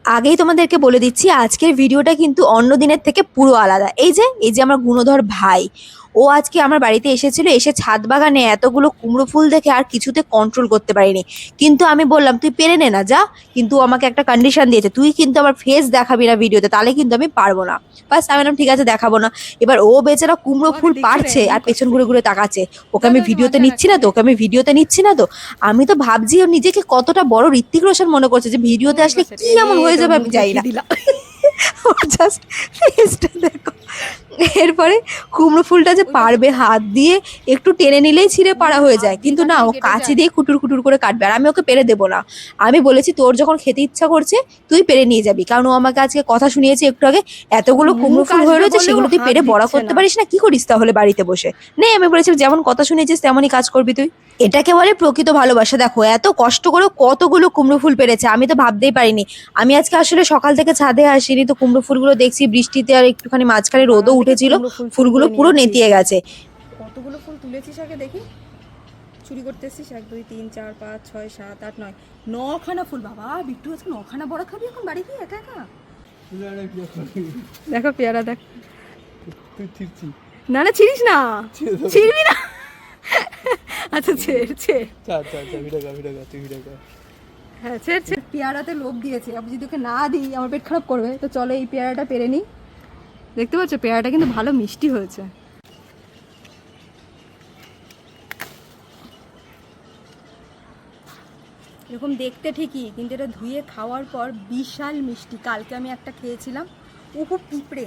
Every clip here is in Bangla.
আগেই তোমাদেরকে বলে দিচ্ছি আজকের ভিডিওটা কিন্তু অন্য দিনের থেকে পুরো আলাদা। এই যে আমার গুণধর ভাই, ও আজকে আমার বাড়িতে এসেছিল, এসে ছাদ বাগানে এতগুলো কুমড়ো ফুল দেখে আর কিছুতে কন্ট্রোল করতে পারিনি। কিন্তু আমি বললাম তুই পেরে নে না, যা। কিন্তু ও আমাকে একটা কন্ডিশন দিয়েছে, তুই কিন্তু আমার ফেস দেখাবি না ভিডিওতে, তাহলে কিন্তু আমি পারবো না। বাস আমি বললাম ঠিক আছে, দেখাবো না। এবার ও বেচারা কুমড়ো ফুল পারছে আর পেছন ঘুরে ঘুরে তাকাচ্ছে, ওকে আমি ভিডিওতে নিচ্ছি না তো, ওকে আমি ভিডিওতে নিচ্ছি না তো। আমি তো ভাবছি ও নিজেকে কতটা বড় ঋত্বিক রোশন মনে করছে, যে ভিডিওতে আসলে কি এমন হয়ে যাবে আমি জানি না। জাস্ট ফেসটা দেখো। এরপরে কুমড়ো ফুলটা যে পারবে হাত দিয়ে একটু টেনে নিলেই ছিঁড়ে পাড়া হয়ে যায়, কিন্তু না, ও কাঁচি দিয়ে খুটুর খুটুর করে কাটবে, আর আমি ওকে পেরে দেবো না। আমি বলেছি তোর যখন খেতে ইচ্ছা করছে তুই পেরে নিয়ে যাবি, কারণ ও আমাকে আজকে কথা শুনিয়েছে একটু আগে, এতগুলো কুমড়ো ফুল হয়ে রয়েছে সেগুলো তুই পেরে বড়া করতে পারিস না, কি করিস তাহলে বাড়িতে বসে? নে, আমি বলেছি যেমন কথা শুনিয়েছিস তেমনই কাজ করবি তুই। এটাকে বলে প্রকৃত ভালোবাসা। দেখো এত কষ্ট করে কতগুলো কুমড়ো ফুল পেরেছে, আমি তো ভাবতেই পারিনি। আমি আজকে আসলে সকাল থেকে ছাদে আসিনি, তো কুমড়ো ফুলগুলো দেখছি বৃষ্টিতে আর একটুখানি মাঝখানে রোদও উঠেছিল, ফুলগুলো পুরো নেতিয়ে গেছে। কতগুলো ফুল তুলেছিস আগে দেখি, চুরি করতে এসছিস? 1 2 3 4 5 6 7 8 9, 9খানা ফুল। বাবা বিট্টু আজকে 9খানা বড়া খাবি এখন বাড়ি গিয়ে একা একা? দেখো পেয়ারা দেখ। না না ছিড়িস না, ছিড়বি না। আচ্ছা ছেড়। হ্যাঁ ছেড়। পেয়ারাতে লোভ দিয়েছে, আমি যদি তোকে না দিই আমার পেট খারাপ করবে, তো চলো এই পেয়ারাটা পেরে নিই। দেখতে পাচ্ছ পেয়ারাটা কিন্তু ভালো মিষ্টি হয়েছে। এরকম দেখতে ঠিকই, কিন্তু এটা ধুয়ে খাওয়ার পর বিশাল মিষ্টি। কালকে আমি একটা খেয়েছিলাম, খুব পিঁপড়ে।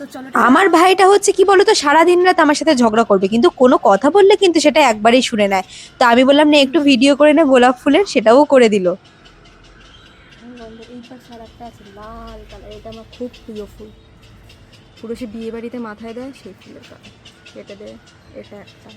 তো চলো, আমার ভাইটা হচ্ছে কি বলতো, সারাদিন রাত আমার সাথে ঝগড়া করবে, কিন্তু কোনো কথা বললে কিন্তু সেটা একবারেই শুনে নেয়। তো আমি বললাম না একটু ভিডিও করে নে গোলাপ ফুলের, সেটাও করে দিল। এই পাশে আর একটা আছে লাল কালার, এটা আমার খুব প্রিয় ফুল, পুরো সে বিয়ে বাড়িতে মাথায় দেয় সেই ফুলের কালার। এটা দে, এটা একটা।